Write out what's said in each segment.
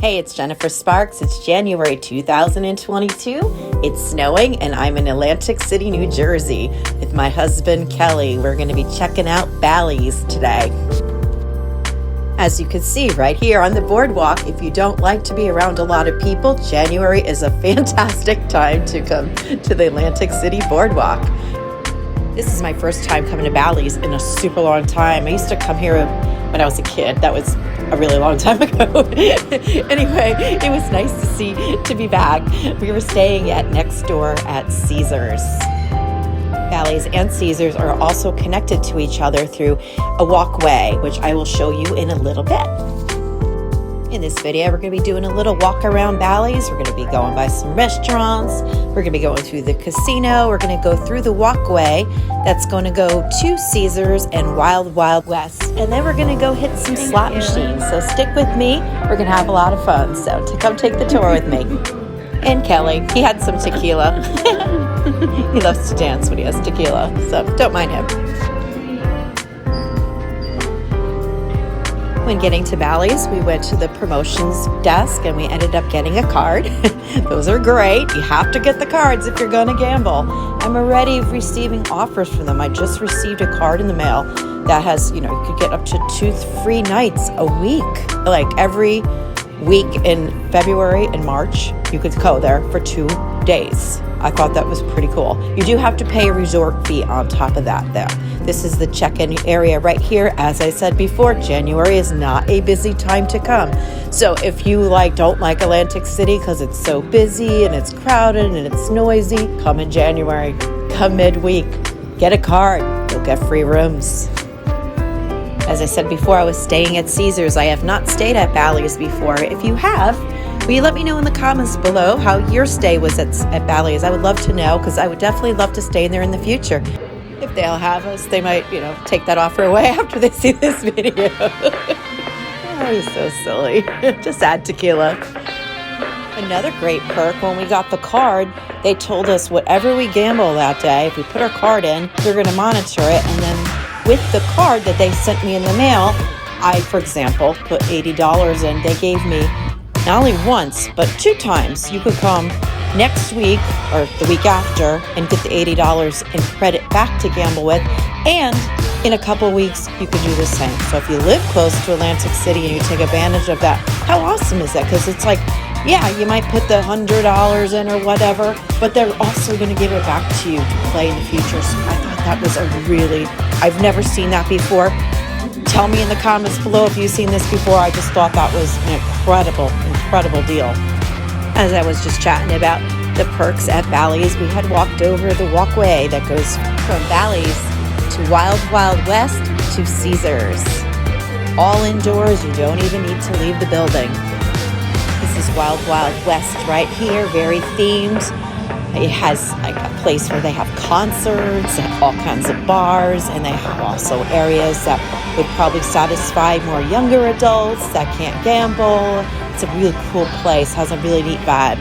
Hey, it's Jennifer Sparks. It's January 2022. It's snowing and I'm in Atlantic City, New Jersey with my husband, Kelly. We're going to be checking out Bally's today. As you can see right here on the boardwalk, if you don't like to be around a lot of people, January is a fantastic time to come to the Atlantic City boardwalk. This is my first time coming to Bally's in a super long time. I used to come here when I was a kid. That was a really long time ago. Anyway, it was nice to be back. We were staying at next door at Caesars. Bally's and Caesars are also connected to each other through a walkway, which I will show you in a little bit. In this video, we're going to be doing a little walk around Bally's. We're going to be going by some restaurants. We're going to be going through the casino. We're going to go through the walkway that's going to go to Caesars and Wild Wild West. And then we're going to go hit some slot machines. So stick with me. We're going to have a lot of fun. So to come take the tour with me. And Kelly, he had some tequila. He loves to dance when he has tequila, so don't mind him. When getting to Bally's, we went to the promotions desk and we ended up getting a card. Those are great. You have to get the cards if you're going to gamble. I'm already receiving offers from them. I just received a card in the mail that has, you could get up to 2 free nights a week. Like every week in February and March, you could go there for 2 days. I thought that was pretty cool. You do have to pay a resort fee on top of that though. This is the check-in area right here. As I said before, January is not a busy time to come. So if you don't like Atlantic City because it's so busy and it's crowded and it's noisy, come in January, come midweek, get a card, you'll get free rooms. As I said before, I was staying at Caesars. I have not stayed at Bally's before. If you have, will you let me know in the comments below how your stay was at Bally's? I would love to know because I would definitely love to stay there in the future. If they'll have us, they might, take that offer away after they see this video. Oh, you're so silly. Just add tequila. Another great perk, when we got the card, they told us whatever we gamble that day, if we put our card in, they're going to monitor it. And then with the card that they sent me in the mail, I, for example, put $80 in. They gave me not only once, but 2 times. You could come next week or the week after and get the $80 in credit back to gamble with. And in a couple weeks, you could do the same. So if you live close to Atlantic City and you take advantage of that, how awesome is that? Because it's like, yeah, you might put the $100 in or whatever, but they're also going to give it back to you to play in the future. So I thought that was I've never seen that before. Tell me in the comments below if you've seen this before. I just thought that was an incredible deal. As I was just chatting about the perks at Bally's, we had walked over the walkway that goes from Bally's to Wild Wild West to Caesars. All indoors, you don't even need to leave the building. This is Wild Wild West right here, very themed. It has a place where they have concerts and all kinds of bars, and they have also areas that would probably satisfy more younger adults that can't gamble. It's a really cool place, has a really neat vibe.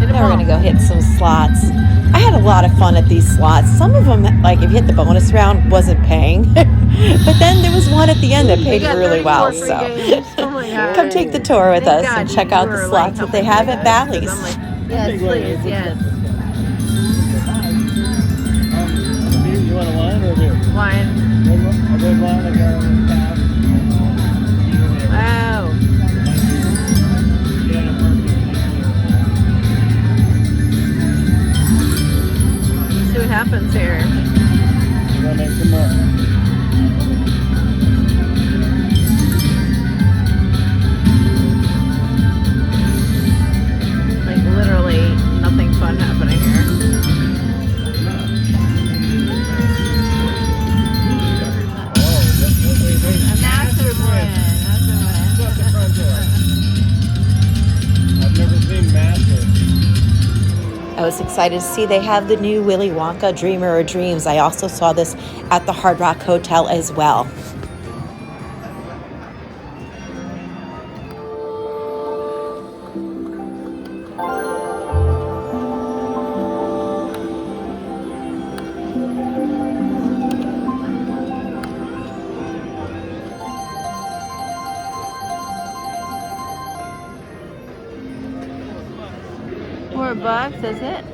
Now we're gonna go hit some slots. I had a lot of fun at these slots. Some of them, if you hit the bonus round, wasn't paying. But then there was one at the end that paid really well. So come take the tour with us and check out the slots that they have at Bally's. Yes, please, yes. You want a wine or a beer? Wine. A red wine, like a ones here. We'll make some more. Like literally nothing fun happening here. A master plan. Shut the front door. I've never seen master. I was excited to see they have the new Willy Wonka Dreamer of Dreams. I also saw this at the Hard Rock Hotel as well. $4, that's it.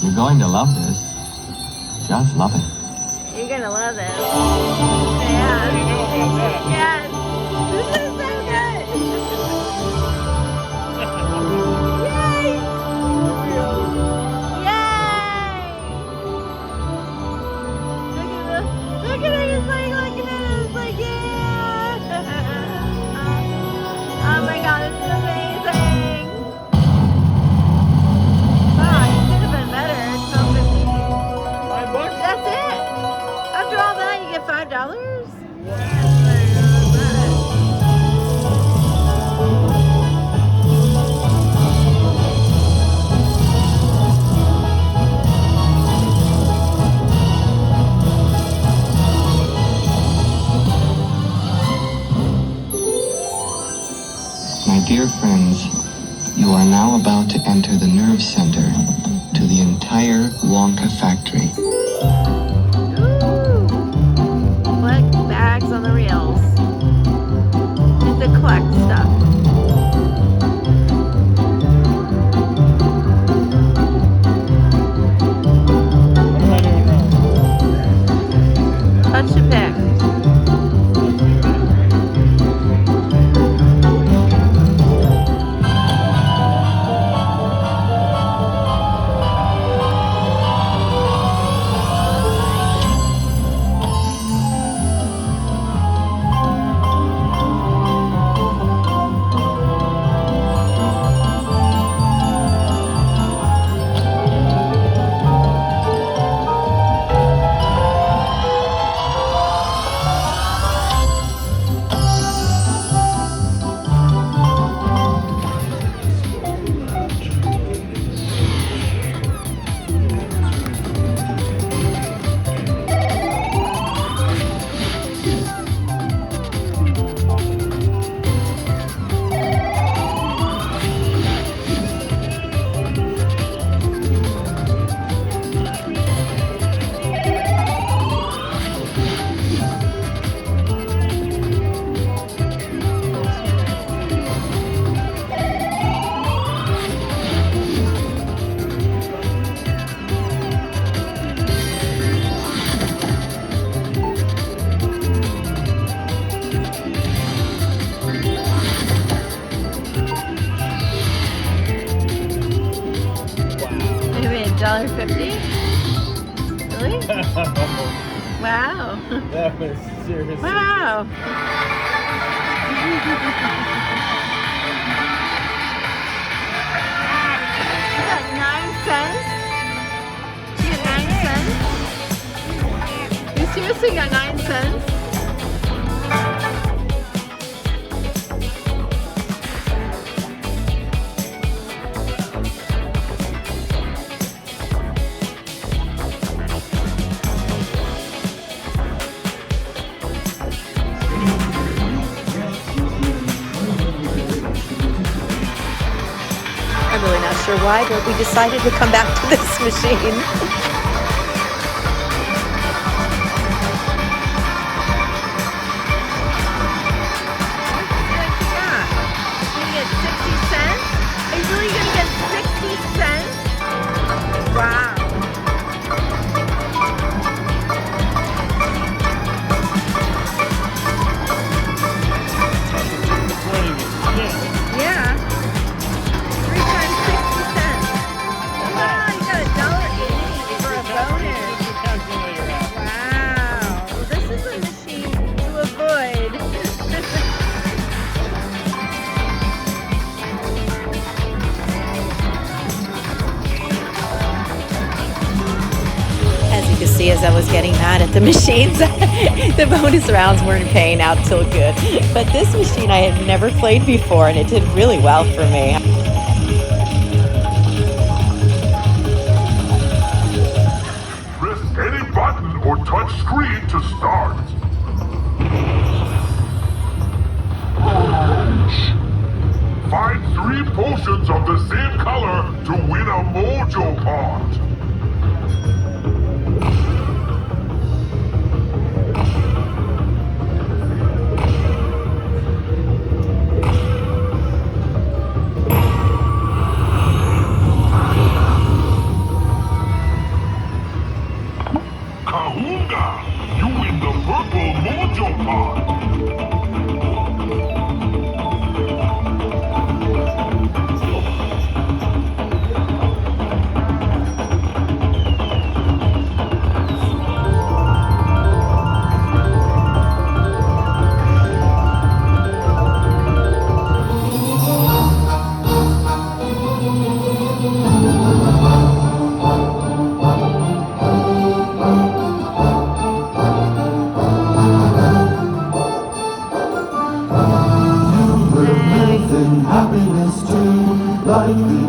You're going to love this. Just love it. You're gonna love it. Yeah. Yes. This is so good. Yay! Yay! Look at it. It's like looking at it. It's like, yeah. Oh my God, this is amazing. Wow, it could have been better. It's not $50. That's it. After all that, you get $5. My dear friends, you are now about to enter the nerve center to the entire Wonka factory. Ooh. Collect bags on the reels. Get to collect stuff. What am I doing wrong? Touch the pick. $1.50? Really? Wow. That was serious. Wow. You got 9 cents? You got 9 cents? You seriously got 9 cents? I'm really not sure why, but we decided to come back to this machine. Are you really gonna get 60 cents? Wow. getting mad at the machines. The bonus rounds weren't paying out till good. But this machine I had never played before, and it did really well for me. Press any button or touch screen to start. Find 3 potions of the same color to win a mojo pot. Kahunga! You win the purple mojo pot. Happiness too, like the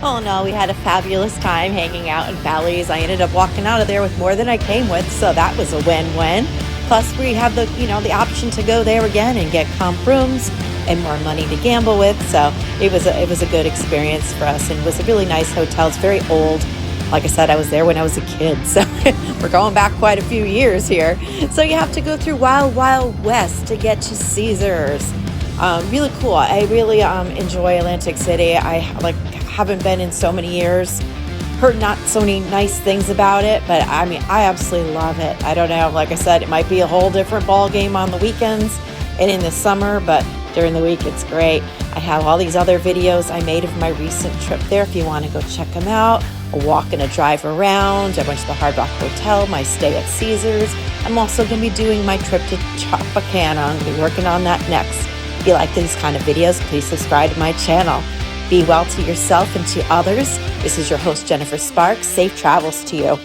Oh no, we had a fabulous time hanging out in Bally's. I ended up walking out of there with more than I came with, so that was a win-win. Plus, we have the option to go there again and get comp rooms and more money to gamble with. So it was a good experience for us, and it was a really nice hotel. It's very old. Like I said, I was there when I was a kid, so we're going back quite a few years here. So you have to go through Wild Wild West to get to Caesars. Really cool. I really enjoy Atlantic City. I haven't been in so many years. Heard not so many nice things about it, but I mean, I absolutely love it. I don't know, like I said, it might be a whole different ball game on the weekends and in the summer, but during the week it's great. I have all these other videos I made of my recent trip there if you want to go check them out. A walk and a drive around. I went to the Hard Rock Hotel, my stay at Caesars. I'm also going to be doing my trip to Tropicana. I'm going to be working on that next. If you like these kind of videos, please subscribe to my channel. Be well to yourself and to others. This is your host, Jennifer Sparks. Safe travels to you.